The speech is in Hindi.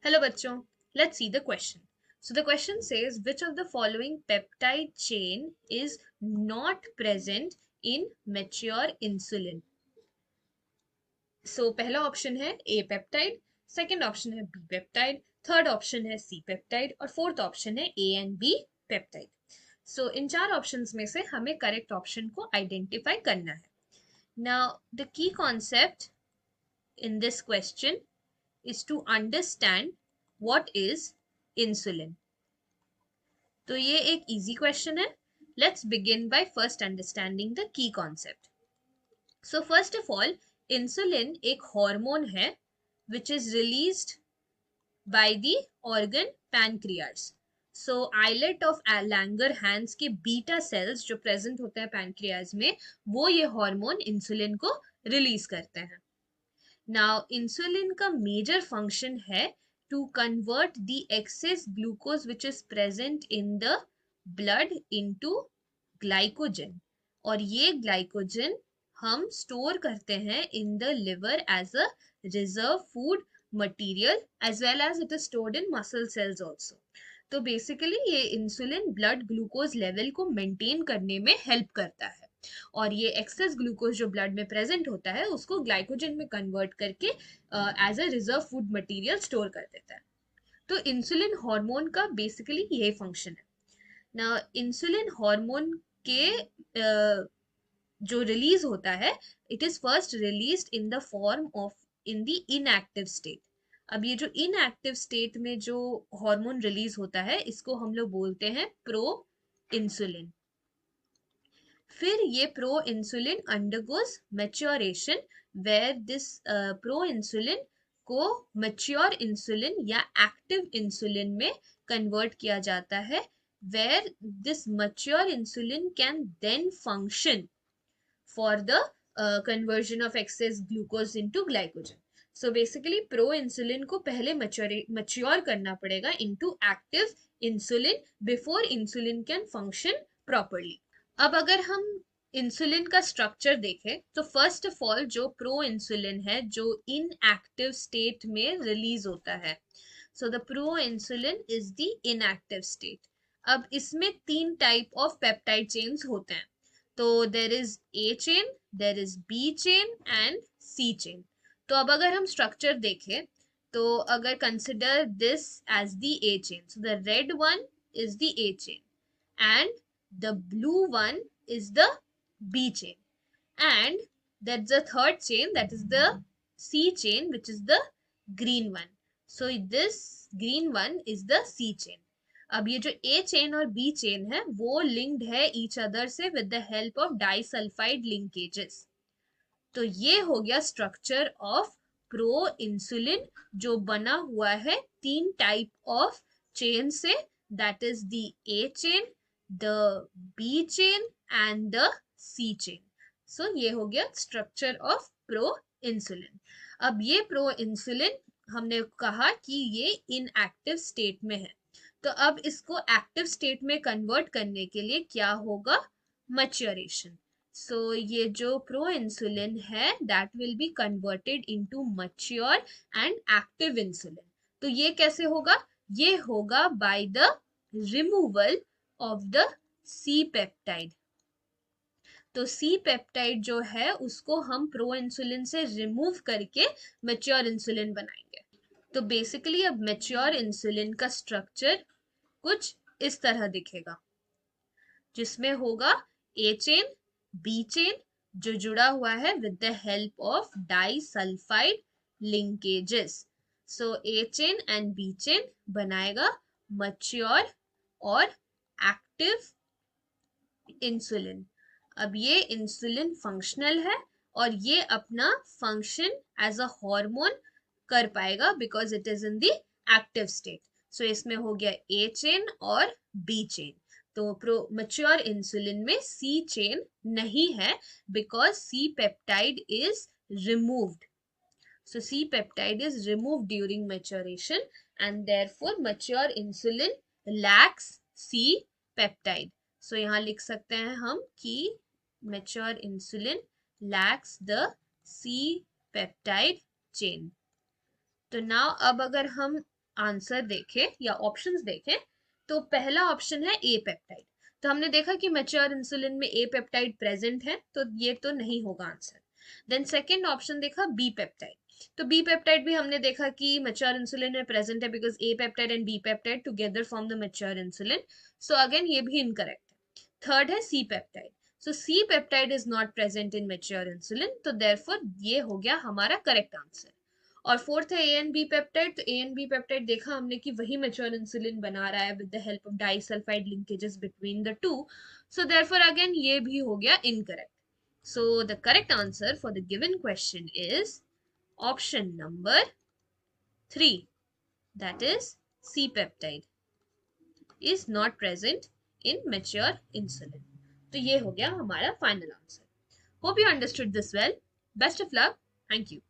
Hello bachcho, let's see the question. So the question says which of the following peptide chain is not present in mature insulin? So पहला ऑप्शन है A पेप्टाइड, सेकंड ऑप्शन है B पेप्टाइड, थर्ड ऑप्शन है C पेप्टाइड और फोर्थ ऑप्शन है A एंड B पेप्टाइड. सो इन चार ऑप्शंस में से हमें करेक्ट ऑप्शन को आइडेंटिफाई करना है. Now the key concept in this question is to understand what is insulin. तो ये एक easy question है. Let's begin by first understanding the key concept. So first of all, insulin एक hormone है which is released by the organ pancreas. So islet of Langerhans के बीटा cells जो present होते हैं pancreas में, वो ये hormone insulin को release करते हैं. Now, insulin का major function है to convert the excess glucose which is present in the blood into glycogen. और ये glycogen हम store करते हैं in the liver as a reserve food material as well as it is stored in muscle cells also. तो basically ये insulin blood glucose level को maintain करने में help करता है और ये एक्सेस ग्लूकोज जो ब्लड में प्रेजेंट होता है उसको ग्लाइकोजन में कन्वर्ट करके as a reserve food material store कर देता है. तो इंसुलिन हार्मोन का बेसिकली यही फंक्शन है. ना इंसुलिन हार्मोन के जो रिलीज होता है, it is first released in the form of in the inactive state. अब ये जो इनएक्टिव स्टेट में जो हार्मोन रिलीज होता है इसको हम लोग बोलते हैं प्रो इंसुलिन. फिर ये pro insulin undergoes maturation where this pro insulin को मैच्योर इंसुलिन या एक्टिव इंसुलिन में कन्वर्ट किया जाता है where this mature insulin can then function for the conversion of excess glucose into glycogen. So basically pro insulin को पहले मैच्योर करना पड़ेगा into active insulin before insulin can function properly. अब अगर हम इंसुलिन का स्ट्रक्चर देखें तो फर्स्ट ऑफ ऑल जो प्रो इंसुलिन है जो इनएक्टिव स्टेट में रिलीज होता है, so the pro insulin is the inactive state. अब इसमें तीन टाइप ऑफ पेप्टाइड चेन्स होते हैं. तो there is A chain, there is B chain and C chain. तो अब अगर हम स्ट्रक्चर देखें तो अगर consider this as the A chain, so the red one is the A chain and the blue one is the B chain, and that's the third chain, that is the C chain, which is the green one. So this green one is the C chain. अब ये जो A chain और B chain है वो linked है each other से with the help of disulfide linkages. तो ये हो गया structure of pro insulin जो बना हुआ है तीन type of chain से, that is the A chain, the B chain and the C chain. So ये हो गया स्ट्रक्चर ऑफ प्रो इंसुलिन. अब ये प्रो इंसुलिन हमने कहा कि ये इनएक्टिव स्टेट में है. तो अब इसको एक्टिव स्टेट में कन्वर्ट करने के लिए क्या होगा? मैच्योरेशन. सो ये जो प्रो इंसुलिन है that will be converted into mature and active insulin. तो ये कैसे होगा? ये होगा by the removal of the C peptide. तो सी पेप्टाइड जो है उसको हम प्रो इंसुलिन से रिमूव करके मैच्योर इंसुलिन बनाएंगे. तो बेसिकली अब मैच्योर इंसुलिन का स्ट्रक्चर कुछ इस तरह दिखेगा जिसमें होगा ए चेन, बी चेन जो जुड़ा हुआ है with the help of disulphide linkages. So A chain and B chain बनाएगा मैच्योर और एक्टिव इंसुलिन. अब ये इंसुलिन फंक्शनल है और ये अपना फंक्शन एज अ हार्मोन कर पाएगा because it is in the active state. So इसमें हो गया ए चेन और बी चेन. तो प्रो मैच्योर इंसुलिन में सी चेन नहीं है because C peptide is removed. So C peptide is removed during maturation and therefore mature insulin lacks C peptide. So यहाँ लिख सकते हैं हम कि mature insulin lacks the C peptide chain. तो now अब अगर हम आंसर देखें या ऑप्शंस देखें तो पहला ऑप्शन है ए पेप्टाइड। तो हमने देखा कि मैच्योर इंसुलिन में ए पेप्टाइड प्रेजेंट है, तो ये तो नहीं होगा आंसर। देन सेकंड ऑप्शन देखा बी पेप्टाइड, तो बी पेप्टाइड भी हमने देखा कि मैच्योर इंसुलिन में प्रेजेंट है because A peptide and B peptide together form the mature insulin. So again ये भी इनकरेक्ट है। थर्ड है C peptide, so C peptide is not present in mature insulin, तो देयरफॉर ये हो गया हमारा करेक्ट आंसर। और फोर्थ है ए एन बी पेप्टाइड, तो ए एन बी पेप्टाइड देखा हमने कि वही मैच्योर इंसुलिन बना रहा है with the help of disulphide linkages between the two, so therefore again ये भी हो गया incorrect. So the correct answer for the given question is option number 3, that is C peptide is not present in mature insulin. तो ये हो गया हमारा final answer. Hope you understood this well. Best of luck. Thank you.